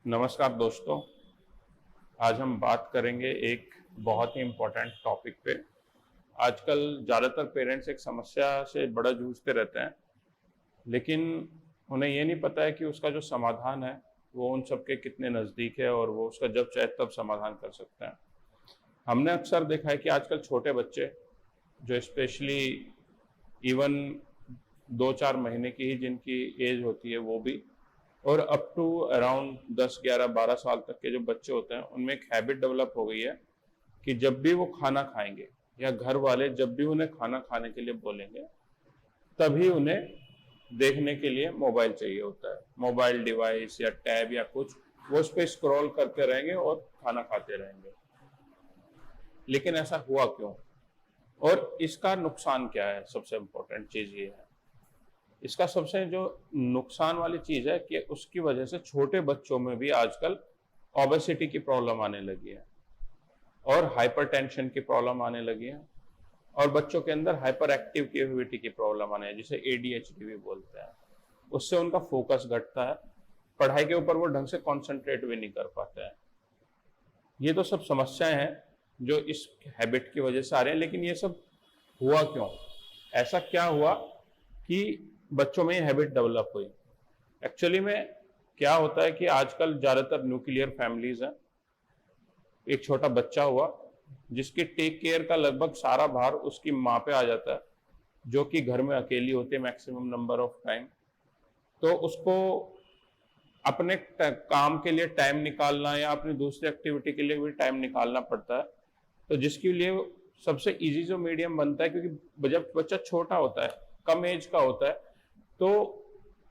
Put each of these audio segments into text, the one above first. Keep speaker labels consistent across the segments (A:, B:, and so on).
A: नमस्कार दोस्तों। आज हम बात करेंगे एक बहुत ही इम्पोर्टेंट टॉपिक पे। आजकल ज़्यादातर पेरेंट्स एक समस्या से बड़ा जूझते रहते हैं, लेकिन उन्हें ये नहीं पता है कि उसका जो समाधान है वो उन सबके कितने नज़दीक है और वो उसका जब चाहे तब समाधान कर सकते हैं। हमने अक्सर देखा है कि आजकल छोटे बच्चे जो स्पेशली इवन 2-4 महीने की ही जिनकी एज होती है वो भी, और अप टू अराउंड 10, 11, 12 साल तक के जो बच्चे होते हैं उनमें एक हैबिट डेवलप हो गई है कि जब भी वो खाना खाएंगे या घर वाले जब भी उन्हें खाना खाने के लिए बोलेंगे तभी उन्हें देखने के लिए मोबाइल चाहिए होता है। मोबाइल डिवाइस या टैब या कुछ, वो उस पर स्क्रॉल करते रहेंगे और खाना खाते रहेंगे। लेकिन ऐसा हुआ क्यों और इसका नुकसान क्या है? सबसे इम्पोर्टेंट चीज ये है, इसका सबसे जो नुकसान वाली चीज है कि उसकी वजह से छोटे बच्चों में भी आजकल ओबेसिटी की प्रॉब्लम आने लगी है और हाइपरटेंशन की प्रॉब्लम आने लगी है और बच्चों के अंदर हाइपर एक्टिव कैपेबिलिटी की प्रॉब्लम आने है, जिसे ADHD भी बोलते हैं। उससे उनका फोकस घटता है, पढ़ाई के ऊपर वो ढंग से कॉन्सेंट्रेट भी नहीं कर पाते हैं। ये तो सब समस्याएं हैं जो इस हैबिट की वजह से आ रहे हैं। लेकिन ये सब हुआ क्यों? ऐसा क्या हुआ कि बच्चों में ये हैबिट डेवलप हुई? एक्चुअली में क्या होता है कि आजकल ज्यादातर न्यूक्लियर फैमिलीज हैं। एक छोटा बच्चा हुआ जिसकी टेक केयर का लगभग सारा भार उसकी माँ पे आ जाता है, जो कि घर में अकेली होती है मैक्सिमम नंबर ऑफ टाइम। तो उसको अपने काम के लिए टाइम निकालना या अपनी दूसरी एक्टिविटी के लिए भी टाइम निकालना पड़ता है। तो जिसके लिए सबसे इजी जो मीडियम बनता है, क्योंकि जब बच्चा छोटा होता है, कम एज का होता है, तो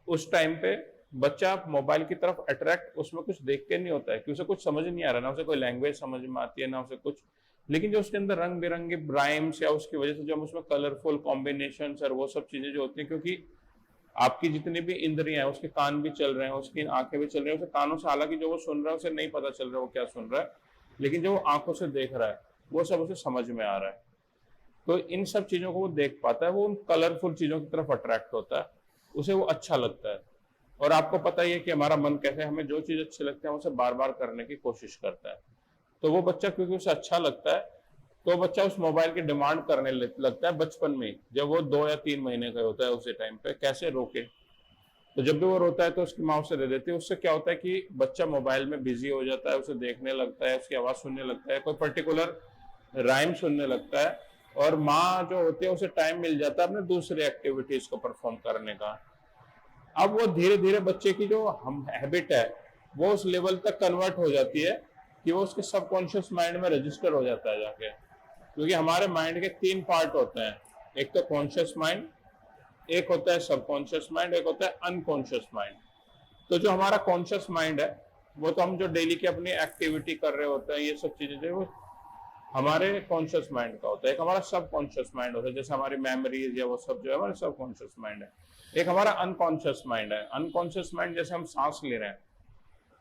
A: उस टाइम पे बच्चा मोबाइल की तरफ अट्रैक्ट उसमें कुछ देख के नहीं होता है कि उसे कुछ समझ नहीं आ रहा, ना उसे कोई लैंग्वेज समझ में आती है ना उसे कुछ। लेकिन जो उसके अंदर रंग बिरंगे राइम्स या उसकी वजह से जो हम उसमें कलरफुल कॉम्बिनेशन और वो सब चीजें जो होती हैं, क्योंकि आपकी जितनी भी इंद्रियां हैं, उसके कान भी चल रहे हैं, उसकी आंखें भी चल रही हैं, उसे कानों से हालांकि जो वो सुन रहा है उसे नहीं पता चल रहा है वो क्या सुन रहा है, लेकिन जो वो आंखों से देख रहा है वो सब उसे समझ में आ रहा है। तो इन सब चीजों को वो देख पाता है, वो उन कलरफुल चीजों की तरफ अट्रैक्ट होता है, उसे वो अच्छा लगता है। और आपको पता ही है कि हमारा मन कैसे, हमें जो चीज अच्छी लगती है उसे बार बार करने की कोशिश करता है। तो वो बच्चा क्योंकि उसे अच्छा लगता है तो बच्चा उस मोबाइल की डिमांड करने लगता है बचपन में, जब वो 2 या 3 महीने का होता है। उसी टाइम पे कैसे रोके? तो जब भी वो रोता है तो उसकी माँ उसे दे देती है। उससे क्या होता है कि बच्चा मोबाइल में बिजी हो जाता है, उसे देखने लगता है, उसकी आवाज सुनने लगता है, कोई पर्टिकुलर राइम सुनने लगता है, और माँ जो होती है उसे टाइम मिल जाता है अपने दूसरी एक्टिविटीज को परफॉर्म करने का। अब वो धीरे धीरे बच्चे की जो हम हैबिट है वो उस लेवल तक कन्वर्ट हो जाती है कि वो उसके सबकॉन्शियस माइंड में रजिस्टर हो जाता है जाके। क्योंकि हमारे माइंड के 3 पार्ट होते हैं, एक तो कॉन्शियस माइंड, एक होता है सबकॉन्शियस माइंड, एक होता है अनकॉन्शियस माइंड। तो जो हमारा कॉन्शियस माइंड है वो तो हम जो डेली की अपनी एक्टिविटी कर रहे होते हैं, ये सब चीजें जो वो हमारे कॉन्शियस माइंड का होता है। एक हमारा सब कॉन्शियस माइंड होता है, जैसे हमारी मेमोरीज या वो सब जो है हमारे सब कॉन्शियस माइंड है। एक हमारा अनकॉन्शियस माइंड है। अनकॉन्शियस माइंड जैसे हम सांस ले रहे हैं,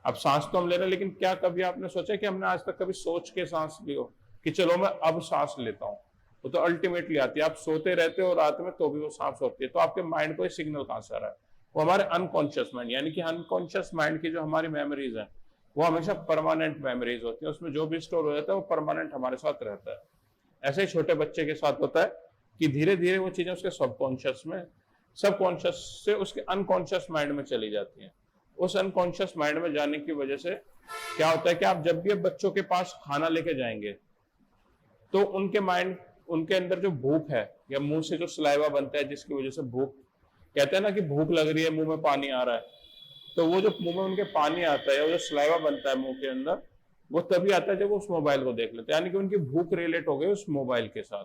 A: अब सांस तो हम ले रहे हैं, लेकिन क्या कभी आपने सोचा कि हमने आज तक कभी सोच के सांस ली हो कि चलो मैं अब सांस लेता हूँ? वो तो अल्टीमेटली आती है, आप सोते रहते हो रात में तो भी वो सांस होती है। तो आपके माइंड को सिग्नल कहां से आ रहा है? वो हमारे अनकॉन्शियस माइंड, यानी कि अनकॉन्शियस माइंड की जो हमारी मेमोरीज है वो हमेशा परमानेंट मेमोरीज होती है। उसमें जो भी स्टोर हो जाता है वो परमानेंट हमारे साथ रहता है। ऐसे ही छोटे बच्चे के साथ होता है कि धीरे धीरे वो चीजें उसके सबकॉन्शियस में, सबकॉन्शियस से उसके अनकॉन्शियस माइंड में चली जाती हैं। उस अनकॉन्शियस माइंड में जाने की वजह से क्या होता है कि आप जब भी बच्चों के पास खाना लेके जाएंगे तो उनके माइंड, उनके अंदर जो भूख है या मुंह से जो सलाइवा बनता है जिसकी वजह से भूख, कहते हैं ना कि भूख लग रही है, मुंह में पानी आ रहा है, तो वो जो मुंह में उनके पानी आता है, वो जो सलाइवा बनता है मुंह के अंदर, वो तभी आता है जब वो उस मोबाइल को देख लेते हैं। यानी कि उनकी भूख रिलेट हो गई उस मोबाइल के साथ।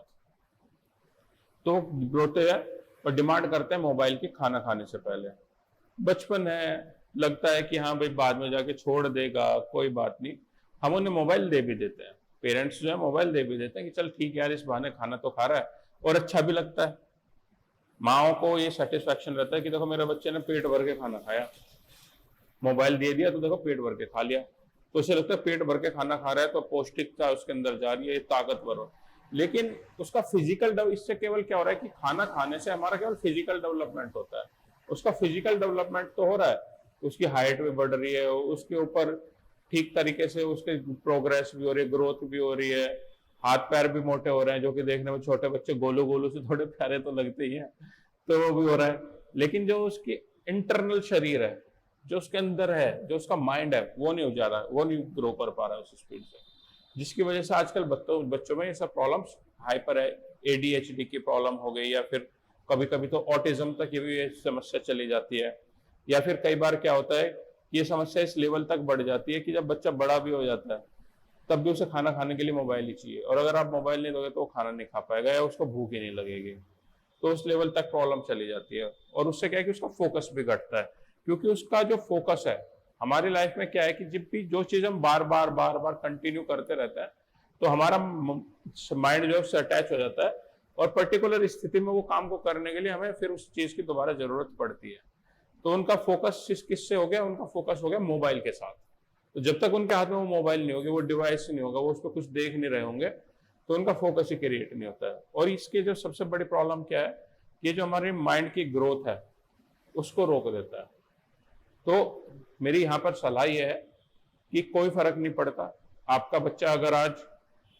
A: तो रोते हैं और डिमांड करते हैं मोबाइल की खाना खाने से पहले। बचपन है, लगता है कि हाँ भाई बाद में जाके छोड़ देगा, कोई बात नहीं, हम उन्हें मोबाइल दे भी देते हैं। पेरेंट्स जो है मोबाइल दे भी देते हैं कि चल ठीक है यार, इस बहाने खाना तो खा रहा है और अच्छा भी लगता है। माओ को ये सेटिस्फेक्शन रहता है कि देखो मेरे बच्चे ने पेट भर के खाना खाया, मोबाइल दे दिया तो देखो पेट भर के खा लिया। तो उसे लगता है पेट भर के खाना खा रहा है तो पौष्टिकता उसके अंदर जा रही है, ताकतवर हो। लेकिन उसका फिजिकल इससे केवल क्या हो रहा है कि खाना खाने से हमारा केवल फिजिकल डेवलपमेंट होता है, उसका फिजिकल डेवलपमेंट तो हो रहा है, उसकी हाइट भी बढ़ रही है, उसके ऊपर ठीक तरीके से उसके प्रोग्रेस भी हो रही है, ग्रोथ भी हो रही है, हाथ पैर भी मोटे हो रहे हैं, जो कि देखने में छोटे बच्चे गोलू गोलू से थोड़े प्यारे तो लगते ही हैं, तो वो भी हो रहा है। लेकिन जो उसकी इंटरनल शरीर है, जो उसके अंदर है, जो उसका माइंड है, वो नहीं हो जा रहा, वो नहीं ग्रो कर पा रहा है उस स्पीड से, जिसकी वजह से आजकल बच्चों में ये सब प्रॉब्लम्स, हाइपर है, एडीएचडी की प्रॉब्लम हो गई, या फिर कभी कभी तो ऑटिज्म तक भी ये समस्या चली जाती है। या फिर कई बार क्या होता है कि ये समस्या इस लेवल तक बढ़ जाती है कि जब बच्चा बड़ा भी हो जाता है तब भी उसे खाना खाने के लिए मोबाइल ही चाहिए, और अगर आप मोबाइल नहीं दोगे तो वो खाना नहीं खा पाएगा या उसको भूख ही नहीं लगेगी। तो उस लेवल तक प्रॉब्लम चली जाती है, और उससे क्या है कि उसका फोकस भी घटता है, क्योंकि उसका जो फोकस है, हमारी लाइफ में क्या है कि जब भी जो चीज हम बार बार कंटिन्यू करते रहते हैं तो हमारा माइंड जो है अटैच हो जाता है, और पर्टिकुलर स्थिति में वो काम को करने के लिए हमें फिर उस चीज की दोबारा जरूरत पड़ती है। तो उनका फोकस किससे हो गया, उनका फोकस हो गया मोबाइल के साथ। तो जब तक उनके हाथ में वो मोबाइल नहीं होगी, वो डिवाइस नहीं होगा, वो उस पर कुछ देख नहीं रहे होंगे, तो उनका फोकस ही क्रिएट नहीं होता है। और इसके जो सबसे बड़ी प्रॉब्लम क्या है, ये जो हमारे माइंड की ग्रोथ है उसको रोक देता है। तो मेरी यहाँ पर सलाह यह है कि कोई फर्क नहीं पड़ता, आपका बच्चा अगर आज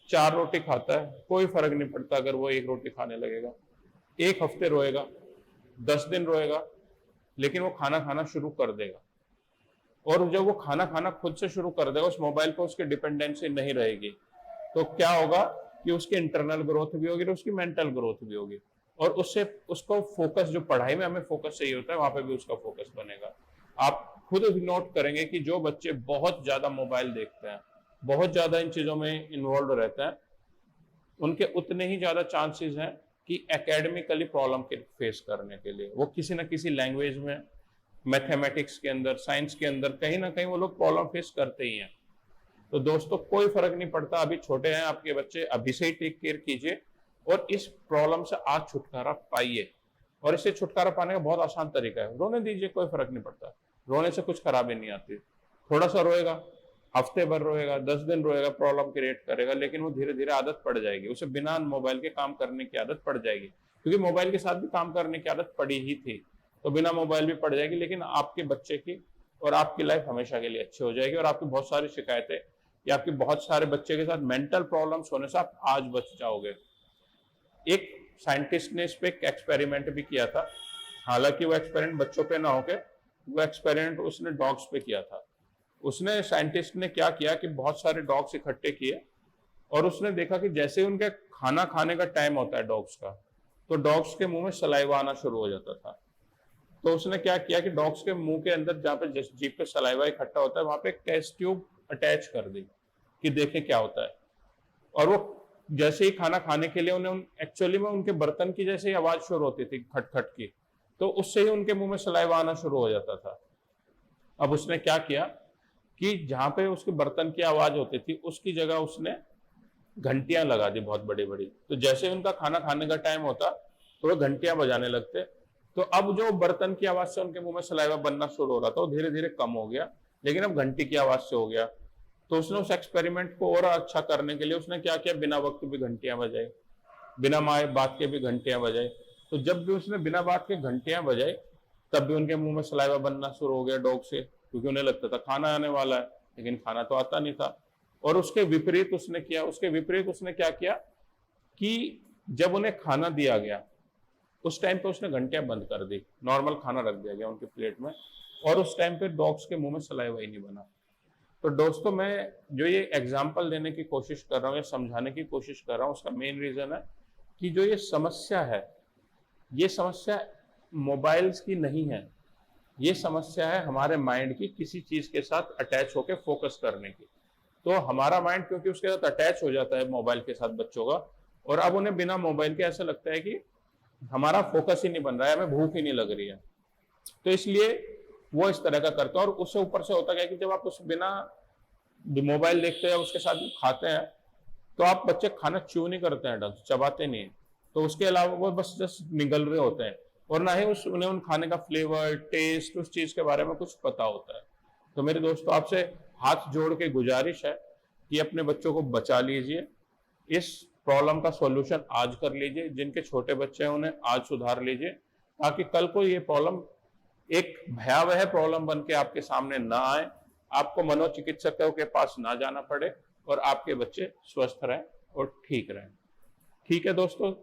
A: 4 रोटी खाता है, कोई फर्क नहीं पड़ता अगर वो 1 रोटी खाने लगेगा। 1 हफ्ते रोएगा, 10 दिन रोएगा, लेकिन वो खाना खाना शुरू कर देगा। और जब वो खाना खाना खुद से शुरू कर देगा, उस मोबाइल पर उसकी डिपेंडेंसी नहीं रहेगी, तो क्या होगा कि उसकी इंटरनल ग्रोथ भी होगी और उसकी मेंटल ग्रोथ भी होगी, और उससे उसको फोकस, जो पढ़ाई में हमें फोकस चाहिए होता है, वहां पे भी उसका फोकस बनेगा। आप खुद नोट करेंगे कि जो बच्चे बहुत ज्यादा मोबाइल देखते हैं, बहुत ज्यादा इन चीजों में इन्वॉल्व रहते हैं, उनके उतने ही ज्यादा चांसेस हैं कि एकेडमिकली प्रॉब्लम के फेस करने के लिए वो किसी ना किसी लैंग्वेज में, मैथमेटिक्स के अंदर, साइंस के अंदर कहीं ना कहीं वो लोग प्रॉब्लम फेस करते ही हैं। तो दोस्तों कोई फर्क नहीं पड़ता, अभी छोटे हैं आपके बच्चे, अभी से ही टेक केयर कीजिए और इस प्रॉब्लम से आज छुटकारा पाइए। और इससे छुटकारा पाने का बहुत आसान तरीका है, रोने दीजिए, कोई फर्क नहीं पड़ता, रोने से कुछ खराबी नहीं आती। थोड़ा सा रोएगा, हफ्ते भर रोएगा, 10 दिन रोएगा, प्रॉब्लम क्रिएट करेगा, लेकिन वो धीरे धीरे आदत पड़ जाएगी, उसे बिना मोबाइल के काम करने की आदत पड़ जाएगी, क्योंकि मोबाइल के साथ भी काम करने की आदत पड़ी ही थी, तो बिना मोबाइल भी पड़ जाएगी। लेकिन आपके बच्चे की और आपकी लाइफ हमेशा के लिए अच्छी हो जाएगी, और आपकी बहुत सारी शिकायतें या आपके बहुत सारे बच्चे के साथ मेंटल प्रॉब्लम्स होने से आप आज बच जाओगे। एक साइंटिस्ट ने इस पे एक एक्सपेरिमेंट भी किया था, हालांकि वो एक्सपेरिमेंट बच्चों पे ना होके वो एक्सपेरिमेंट उसने डॉग्स पे किया था। उसने, साइंटिस्ट ने क्या किया कि बहुत सारे डॉग्स इकट्ठे किए, और उसने देखा कि जैसे ही उनके खाना खाने का टाइम होता है डॉग्स का, तो डॉग्स के मुंह में सलाइवा आना शुरू हो जाता था। तो उसने क्या किया कि डॉग्स के मुंह के अंदर, जहाँ पे जीभ पे सलाइवा इकट्ठा होता है, वहां पे एक टेस्ट ट्यूब अटैच कर दी कि देखें क्या होता है। और वो जैसे ही खाना खाने के लिए उन्हें, एक्चुअली में उनके बर्तन की जैसे ही आवाज शुरू होती थी खटखट की, तो उससे ही उनके मुंह में सलाइवा आना शुरू हो जाता था। अब उसने क्या किया कि जहां पे उसके बर्तन की आवाज होती थी उसकी जगह उसने घंटियां लगा दी बहुत बड़ी बड़ी, तो जैसे उनका खाना खाने का टाइम होता तो वो घंटियां बजाने लगते। तो अब जो बर्तन की आवाज से उनके मुंह में सलाइवा बनना शुरू हो रहा था वो धीरे धीरे कम हो गया, लेकिन अब घंटी की आवाज से हो गया। तो उसने उस एक्सपेरिमेंट को और अच्छा करने के लिए उसने क्या किया, बिना वक्त भी घंटियां बजाई, बिना बात के भी घंटियां बजाई। तो जब भी उसने बिना बात के घंटियां बजाई, तब भी उनके मुंह में सलाइवा बनना शुरू हो गया डॉग से, क्योंकि उन्हें लगता था खाना आने वाला है, लेकिन खाना तो आता नहीं था। और उसके विपरीत उसने क्या किया कि जब उन्हें खाना दिया गया उस टाइम पे उसने घंटियां बंद कर दी, नॉर्मल खाना रख दिया गया उनके प्लेट में, और उस टाइम पे डॉग्स के मुंह में सलाइवा ही नहीं बना। तो दोस्तों मैं जो ये एग्जाम्पल देने की कोशिश कर रहा हूँ या समझाने की कोशिश कर रहा हूँ, उसका मेन रीजन है कि जो ये समस्या है, ये समस्या मोबाइल्स की नहीं है, ये समस्या है हमारे माइंड की किसी चीज के साथ अटैच होकर फोकस करने की। तो हमारा माइंड क्योंकि उसके साथ अटैच हो जाता है मोबाइल के साथ बच्चों का, और अब उन्हें बिना मोबाइल के ऐसा लगता है कि हमारा फोकस ही नहीं बन रहा है, हमें भूख ही नहीं लग रही है, तो इसलिए वो इस तरह का करते हैं। और उससे ऊपर से होता है कि जब आप उस बिना मोबाइल देखते हैं उसके साथ खाते हैं, तो आप बच्चे खाना च्यू नहीं करते हैं, ढंग से चबाते नहीं है, तो उसके अलावा वो बस जस्ट निगल रहे होते हैं, और ना ही उन्हें उन खाने का फ्लेवर, टेस्ट, उस चीज के बारे में कुछ पता होता है। तो मेरे दोस्तों आपसे हाथ जोड़ के गुजारिश है कि अपने बच्चों को बचा लीजिए, इस प्रॉब्लम का सॉल्यूशन आज कर लीजिए, जिनके छोटे बच्चे हैं उन्हें आज सुधार लीजिए, ताकि कल को ये प्रॉब्लम एक भयावह प्रॉब्लम बन के आपके सामने ना आए, आपको मनोचिकित्सकों के पास ना जाना पड़े और आपके बच्चे स्वस्थ रहें और ठीक रहें। ठीक है दोस्तों,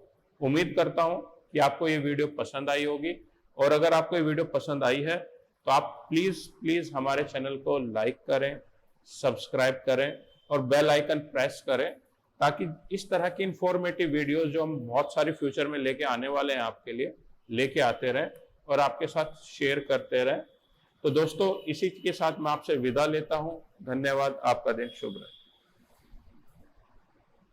A: उम्मीद करता हूं कि आपको ये वीडियो पसंद आई होगी, और अगर आपको ये वीडियो पसंद आई है तो आप प्लीज हमारे चैनल को लाइक करें, सब्सक्राइब करें और बेल आइकन प्रेस करें, ताकि इस तरह की इंफॉर्मेटिव वीडियोस जो हम बहुत सारी फ्यूचर में लेके आने वाले हैं आपके लिए, लेके आते रहें और आपके साथ शेयर करते रहें। तो दोस्तों, इसी के साथ मैं आपसे विदा लेता हूं। धन्यवाद। आपका दिन शुभ रहे।